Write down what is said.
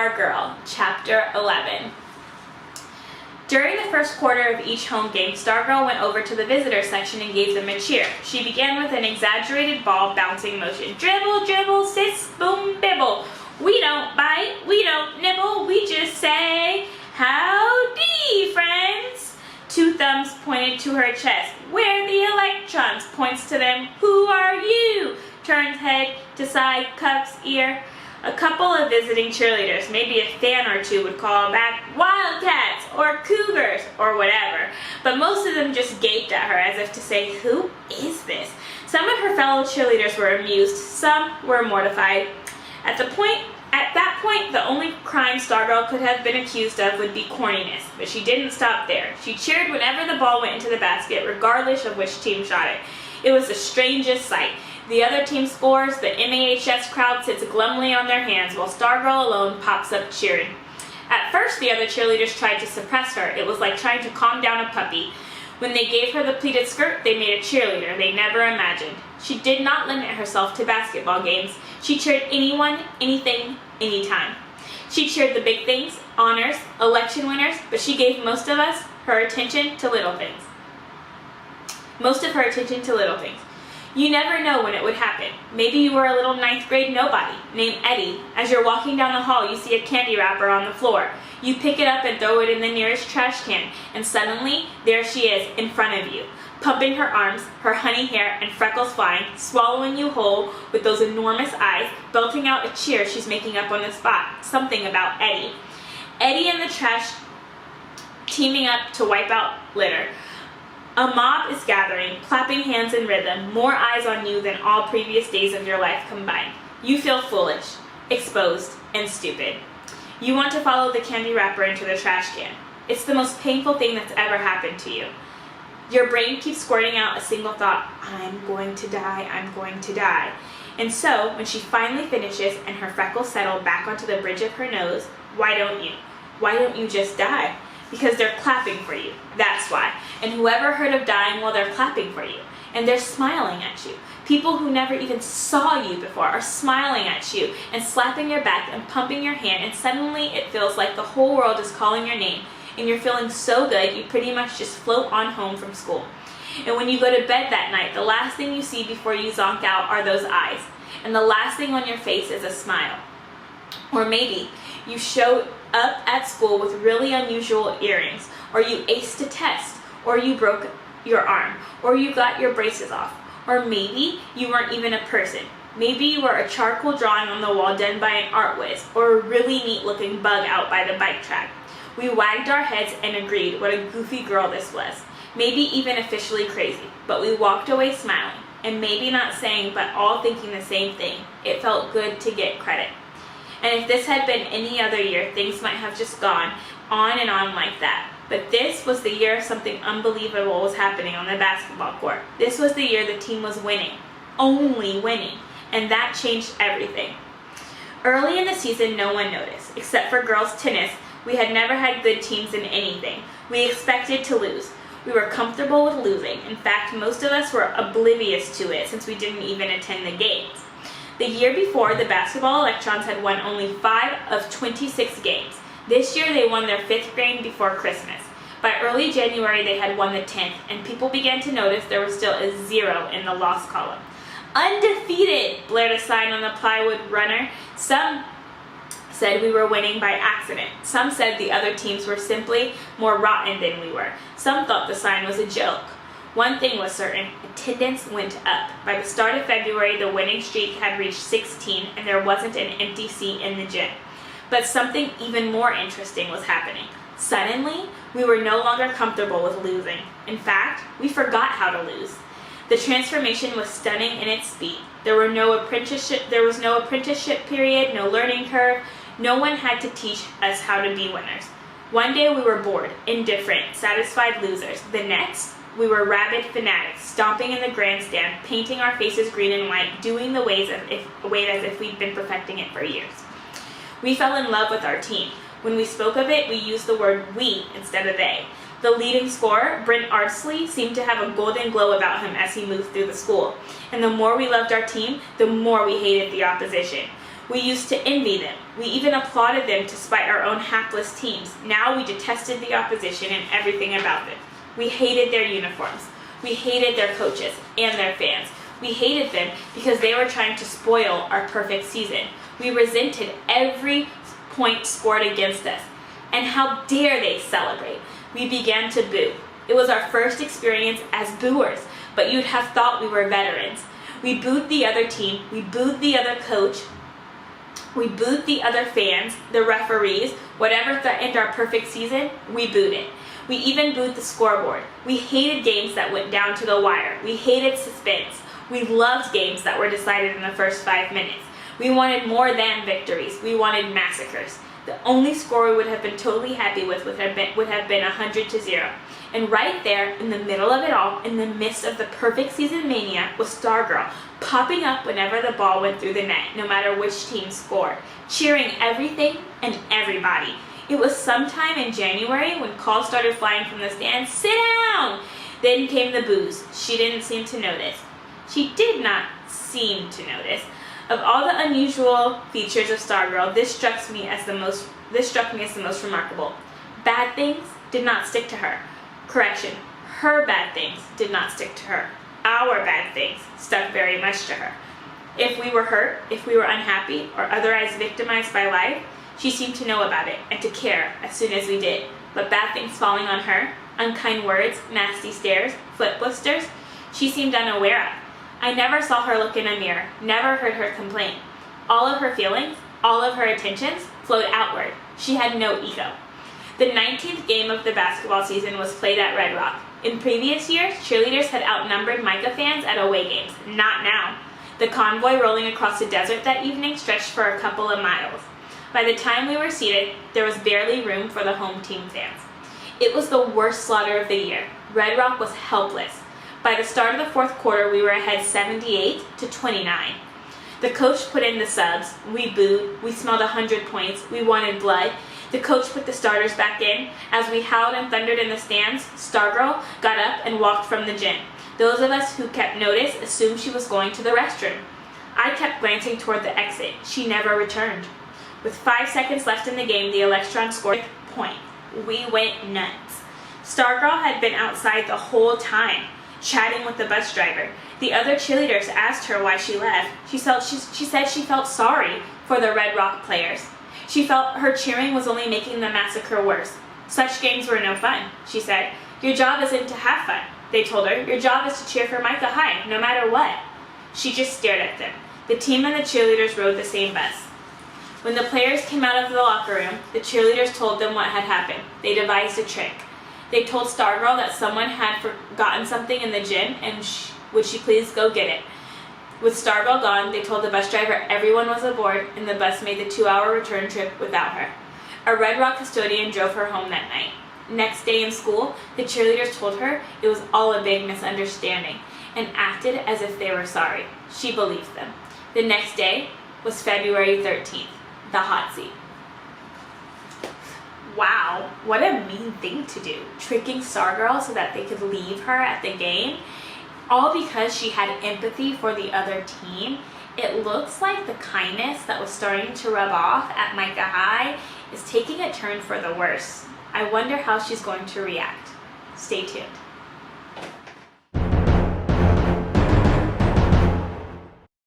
Stargirl Chapter 11. During the first quarter of each home game, Stargirl went over to the visitor section and gave them a cheer. She began with an exaggerated ball bouncing motion. Dribble, dribble, sis, boom, bibble. We don't bite, we don't nibble, we just say, howdy, friends. Two thumbs pointed to her chest. Where the electrons? Points to them. Who are you? Turns head to side, cups ear. A couple of visiting cheerleaders, maybe a fan or two, would call back Wildcats or Cougars or whatever, but most of them just gaped at her as if to say, who is this? Some of her fellow cheerleaders were amused, some were mortified. At that point, the only crime Stargirl could have been accused of would be corniness, but she didn't stop there. She cheered whenever the ball went into the basket, regardless of which team shot it. It was the strangest sight. The other team scores, the MAHS crowd sits glumly on their hands, while Stargirl alone pops up cheering. At first, the other cheerleaders tried to suppress her. It was like trying to calm down a puppy. When they gave her the pleated skirt, they made a cheerleader they never imagined. She did not limit herself to basketball games. She cheered anyone, anything, anytime. She cheered the big things, honors, election winners, but she gave most of her attention to little things. You never know when it would happen. Maybe you were a little ninth grade nobody named Eddie. As you're walking down the hall, you see a candy wrapper on the floor. You pick it up and throw it in the nearest trash can, and suddenly, there she is in front of you, pumping her arms, her honey hair and freckles flying, swallowing you whole with those enormous eyes, belting out a cheer she's making up on the spot, something about Eddie. Eddie and the trash teaming up to wipe out litter. A mob is gathering, clapping hands in rhythm, more eyes on you than all previous days of your life combined. You feel foolish, exposed, and stupid. You want to follow the candy wrapper into the trash can. It's the most painful thing that's ever happened to you. Your brain keeps squirting out a single thought, I'm going to die, I'm going to die. And so, when she finally finishes and her freckles settle back onto the bridge of her nose, why don't you? Why don't you just die? Because they're clapping for you. That's why. And whoever heard of dying while they're clapping for you? And they're smiling at you. People who never even saw you before are smiling at you and slapping your back and pumping your hand, and suddenly it feels like the whole world is calling your name, and you're feeling so good you pretty much just float on home from school. And when you go to bed that night, the last thing you see before you zonk out are those eyes, and the last thing on your face is a smile. Or maybe you showed up at school with really unusual earrings, or you aced a test, or you broke your arm, or you got your braces off, or maybe you weren't even a person. Maybe you were a charcoal drawing on the wall done by an art whiz, or a really neat looking bug out by the bike track. We wagged our heads and agreed what a goofy girl this was, maybe even officially crazy, but we walked away smiling, and maybe not saying but all thinking the same thing. It felt good to get credit. And if this had been any other year, things might have just gone on and on like that. But this was the year something unbelievable was happening on the basketball court. This was the year the team was winning. Only winning. And that changed everything. Early in the season, no one noticed. Except for girls' tennis, we had never had good teams in anything. We expected to lose. We were comfortable with losing. In fact, most of us were oblivious to it since we didn't even attend the games. The year before, the basketball electrons had won only 5 of 26 games. This year, they won their 5th game before Christmas. By early January, they had won the 10th, and people began to notice there was still a 0 in the loss column. Undefeated, blared a sign on the plywood runner. Some said we were winning by accident. Some said the other teams were simply more rotten than we were. Some thought the sign was a joke. One thing was certain, attendance went up. By the start of February, the winning streak had reached 16, and there wasn't an empty seat in the gym. But something even more interesting was happening. Suddenly, we were no longer comfortable with losing. In fact, we forgot how to lose. The transformation was stunning in its speed. There was no apprenticeship period, no learning curve. No one had to teach us how to be winners. One day we were bored, indifferent, satisfied losers. The next, we were rabid fanatics, stomping in the grandstand, painting our faces green and white, doing the ways as if we'd been perfecting it for years. We fell in love with our team. When we spoke of it, we used the word we instead of they. The leading scorer, Brent Ardsley, seemed to have a golden glow about him as he moved through the school. And the more we loved our team, the more we hated the opposition. We used to envy them. We even applauded them to spite our own hapless teams. Now we detested the opposition and everything about them. We hated their uniforms. We hated their coaches and their fans. We hated them because they were trying to spoil our perfect season. We resented every point scored against us. And how dare they celebrate? We began to boo. It was our first experience as booers, but you'd have thought we were veterans. We booed the other team. We booed the other coach. We booed the other fans, the referees, whatever threatened our perfect season, we booed it. We even booed the scoreboard. We hated games that went down to the wire. We hated suspense. We loved games that were decided in the first 5 minutes. We wanted more than victories. We wanted massacres. The only score we would have been totally happy with would have been 100-0. And right there, in the middle of it all, in the midst of the perfect season mania, was Stargirl, popping up whenever the ball went through the net, no matter which team scored, cheering everything and everybody. It was sometime in January when calls started flying from the stands, "Sit down!" Then came the boos. She didn't seem to notice. She did not seem to notice. Of all the unusual features of Stargirl, this struck me as the most remarkable. Bad things did not stick to her. Correction, her bad things did not stick to her. Our bad things stuck very much to her. If we were hurt, if we were unhappy, or otherwise victimized by life, she seemed to know about it and to care as soon as we did. But bad things falling on her, unkind words, nasty stares, foot blisters, she seemed unaware of. I never saw her look in a mirror, never heard her complain. All of her feelings, all of her attentions flowed outward. She had no ego. The 19th game of the basketball season was played at Red Rock. In previous years, cheerleaders had outnumbered Micah fans at away games. Not now. The convoy rolling across the desert that evening stretched for a couple of miles. By the time we were seated, there was barely room for the home team fans. It was the worst slaughter of the year. Red Rock was helpless. By the start of the fourth quarter, we were ahead 78-29. The coach put in the subs. We booed. We smelled 100 points. We wanted blood. The coach put the starters back in. As we howled and thundered in the stands, Stargirl got up and walked from the gym. Those of us who kept notice assumed she was going to the restroom. I kept glancing toward the exit. She never returned. With 5 seconds left in the game, the Electron scored a point. We went nuts. Stargirl had been outside the whole time, chatting with the bus driver. The other cheerleaders asked her why she left. She said she felt sorry for the Red Rock players. She felt her cheering was only making the massacre worse. Such games were no fun, she said. Your job isn't to have fun, they told her. Your job is to cheer for Micah High, no matter what. She just stared at them. The team and the cheerleaders rode the same bus. When the players came out of the locker room, the cheerleaders told them what had happened. They devised a trick. They told Stargirl that someone had forgotten something in the gym and would she please go get it. With Stargirl gone, they told the bus driver everyone was aboard and the bus made the 2-hour return trip without her. A Red Rock custodian drove her home that night. Next day in school, the cheerleaders told her it was all a big misunderstanding and acted as if they were sorry. She believed them. The next day was February 13th, the hot seat. Wow, what a mean thing to do, tricking Stargirl so that they could leave her at the game, all because she had empathy for the other team. It looks like the kindness that was starting to rub off at Micah High is taking a turn for the worse. I wonder how she's going to react. Stay tuned.